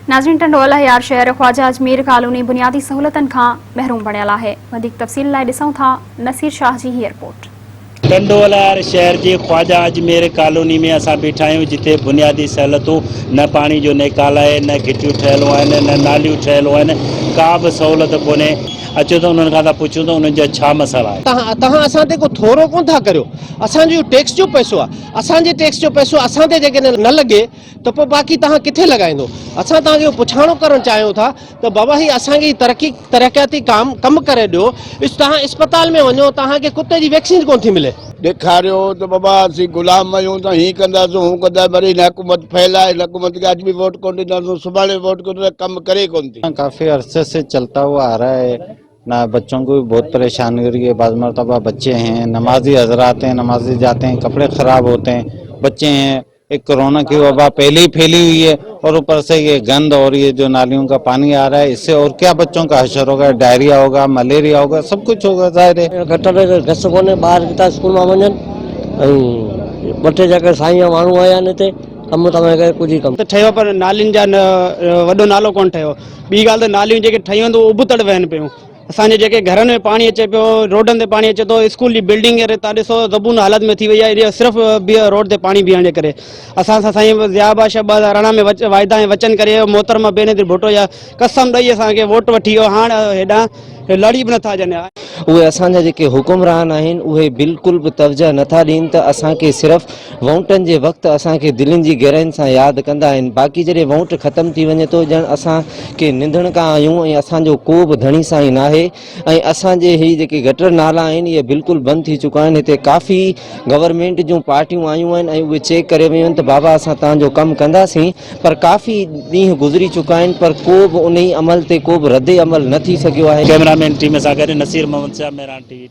नाज़रीन, टंडोला यार शहर ख्वाजा अजमेर कॉलोनी बुनियादी सहूलतन का महरूम बणियल है। वधिक तफ़सील लाइ ॾिसूं था नसीर शाह जी ही रिपोर्ट। टंडोला यार शहर के ख्वाजा अजमेर कॉलोनी में असां बीठा आहियूं, जिते बुनियादी सहूलतूं न पानी जो निकाल है, न घिटियूं ठहियलूं आहिनि, न नालियूं ठहियलूं आहिनि, का बि सहूलत कोन्हे। अचो त उन्हनि खां था पुछूं त उन्हनि जा छा मसइला आहे। तव्हां असां ते को थोरो कोन था करियो। असांजो टैक्स जो पैसो आहे, असांजे टैक्स जो पैसो असां ते जेकॾहिं न लॻे त पोइ बाक़ी तव्हां किथे लॻाईंदो। असां तव्हांखे पुछाणो करणु चाहियूं था त बाबा ही असांखे तरक़ियाती कमु करे ॾियो। तव्हां अस्पताल में वञो, तव्हांखे कुते जी वैक्सीन कोन थी मिले। ॾेखारियो त बाबा असीं गुलाम आहियूं त हीअं कंदासीं हूअं कंदासीं, वरी हुकूमत फैलाए, हुकूमत खे अॼु बि वोट कोन ॾींदासीं, सुभाणे वोट कोन ॾींदासीं, कमु करे कोन थी। काफ़ी अरसे से चलता हुआ आ रहा है ना, बच्चों को भी बहुत परेशानी हो रही है। बाद मरतबा बच्चे हैं, नमाजी हजरात हैं, नमाजी जाते हैं, कपड़े खराब होते हैं, बच्चे हैं, एक कोरोना की वबा पहले ही फैली हुई है और ऊपर से ये गंद और ये जो नालियों का पानी आ रहा है, इससे और क्या बच्चों का हशर होगा, डायरिया होगा, मलेरिया होगा, सब कुछ होगा। ज़ाहिर है गटर घस कोन्हे, ॿार किथां स्कूल मां वञनि ऐं ॿ टे जॻह साईं माण्हू आया आहिनि हिते कमु तव्हांखे कुझु ई कमु त ठहियो, पर नालियुनि जा वॾो नालो कोन ठहियो। ॿी ॻाल्हि त नालियूं जेके ठहियूं आहिनि उहे उबतड़ वहनि पियूं। असांजे जेके घरनि में पाणी अचे पियो, रोडनि ते पाणी अचे थो, स्कूल जी बिल्डिंग तव्हां ॾिसो ज़बून हालत में थी वई आहे, सिर्फ़ु रोड ते पाणी बीहण जे करे। असां सां साईं ज़िया बादशाह 2018 में वाइदा ऐं वचन करे मोहतरमा बेनज़ीर भुट्टो जा कसम ॾेई असांखे वोट वठी वियो। हाणे हेॾां लड़ी बि नथा अचनि। उहे असांजा जेके हुकुमरान आहिनि उहे बिल्कुलु बि तवजा नथा ॾियनि त असांखे सिर्फ़ु वोटनि जे वक़्तु असांखे दिलनि जी गहराइनि सां यादि कंदा आहिनि। बाक़ी जॾहिं वोट ख़तमु थी वञे थो ॼण असांखे निंदण खां आहियूं ऐं असांजो को बि धणी साईं नाहे। ऐं असांजे ही जेके गटर नाला आहिनि इहे बिल्कुलु बंदि थी चुका आहिनि। हिते काफ़ी गवर्नमेंट जूं पार्टियूं आयूं आहिनि ऐं उहे चेक करे वियूं आहिनि त बाबा असां तव्हांजो कमु कंदासीं, पर काफ़ी ॾींहं गुज़री चुका आहिनि, पर को बि उन ई अमल ते को बि रद्द अमल न थी सघियो आहे। कैमरामैन टीम सां गॾु नसीर मोहम्मद शाह, मेहरान टीवी।